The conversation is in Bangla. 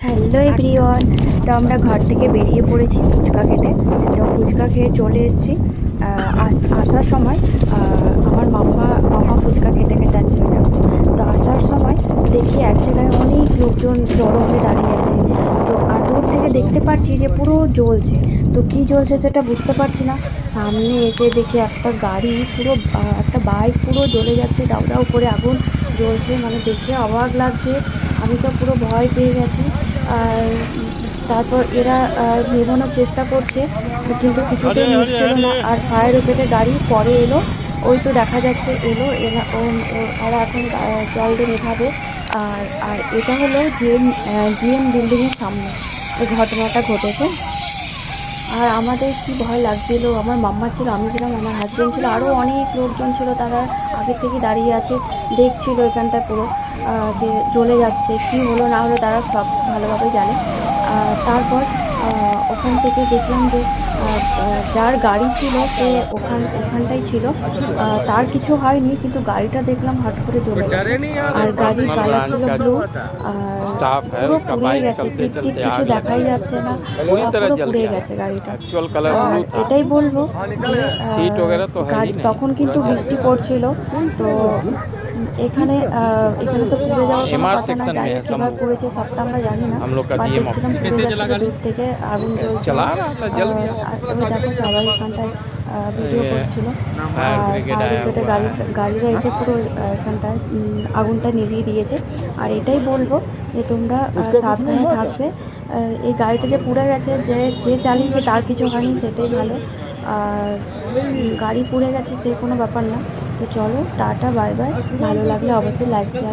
Hello everyone. তো আমরা ঘর থেকে বেরিয়ে পড়েছি ফুচকা খেতে। তো ফুচকা খেয়ে চলে এসেছি। আসার সময় আমার মাম্মা ফুচকা খেতে খেতে আসছিল। দেখো, তো আসার সময় দেখি এক জায়গায় অনেক লোকজন জড়ো হয়ে দাঁড়িয়ে আছে। তো আর দূর থেকে দেখতে পাচ্ছি যে পুরো জ্বলছে। তো কী জ্বলছে সেটা বুঝতে পারছি না। সামনে এসে দেখি একটা গাড়ি পুরো একটা বাইক পুরো জ্বলে যাচ্ছে, দাউ দাউ করে আগুন জ্বলছে। মানে দেখে অবাক লাগছে। আমি তো পুরো ভয় পেয়ে গেছি। আর তারপর এরা নেভানোর চেষ্টা করছে, কিন্তু কিছুতেই নিচ্ছিল না। আর ফায়ার ব্রিগেডের গাড়ি পরে এলো, ওই তো দেখা যাচ্ছে এলো। এরা ওরা এখন জল দিয়ে নেভাবে। আর আর এটা হলো জিএম বিল্ডিংয়ের সামনে এই ঘটনাটা ঘটেছে। আর আমাদের কি ভয় লাগছিল। আমার মাম্মা ছিল, আমি ছিলাম, আমার হাজব্যান্ড ছিল, আরও অনেক লোকজন ছিল। তারা আগের থেকে দাঁড়িয়ে আছে, দেখছিল এখানটায় পুরো যে জ্বলে যাচ্ছে। কি হলো না হলো তারা সব ভালোভাবে জানে। তারপর ওখান থেকে দেখলাম যে যার গাড়ি ছিল সে ওখানটাই ছিল। তার কিছু হয়নি, কিন্তু গাড়িটা দেখলাম হট করে জ্বলে গেছে। আর গাড়ির কালার ছিল ব্লু। আর পুরো পুড়ে গেছে, সিট টিট কিছু দেখাই যাচ্ছে না, পুরো পুড়ে গেছে গাড়িটা। আর এটাই বলবো যে গাড়ি তখন কিন্তু বৃষ্টি পড়ছিল। তো এখানে এখানে তো পুড়ে যাওয়ার কোনো কথা না। জানি কীভাবে পুড়েছে সবটা আমরা জানি না, বাট দেখছিলাম পুড়ে যাচ্ছিলো দূর থেকে, আগুন জ্বলছিল। ওই দেখো সবাই এখানটায় ভিডিও করছিল। আর ফায়ার ব্রিগেডের গাড়িরা এসে পুরো এখানটায় আগুনটা নিভিয়ে দিয়েছে। আর এটাই বলবো যে তোমরা সাবধানে থাকবে। এই গাড়িটা যে পুড়ে গেছে, যে চালিয়েছে তার কিছু হয়নি, সেটাই ভালো। আর গাড়ি পুড়ে গেছে সে কোনো ব্যাপার না। তো চলো, টাটা, বাই বাই। ভালো লাগলে অবশ্যই লাইক শেয়ার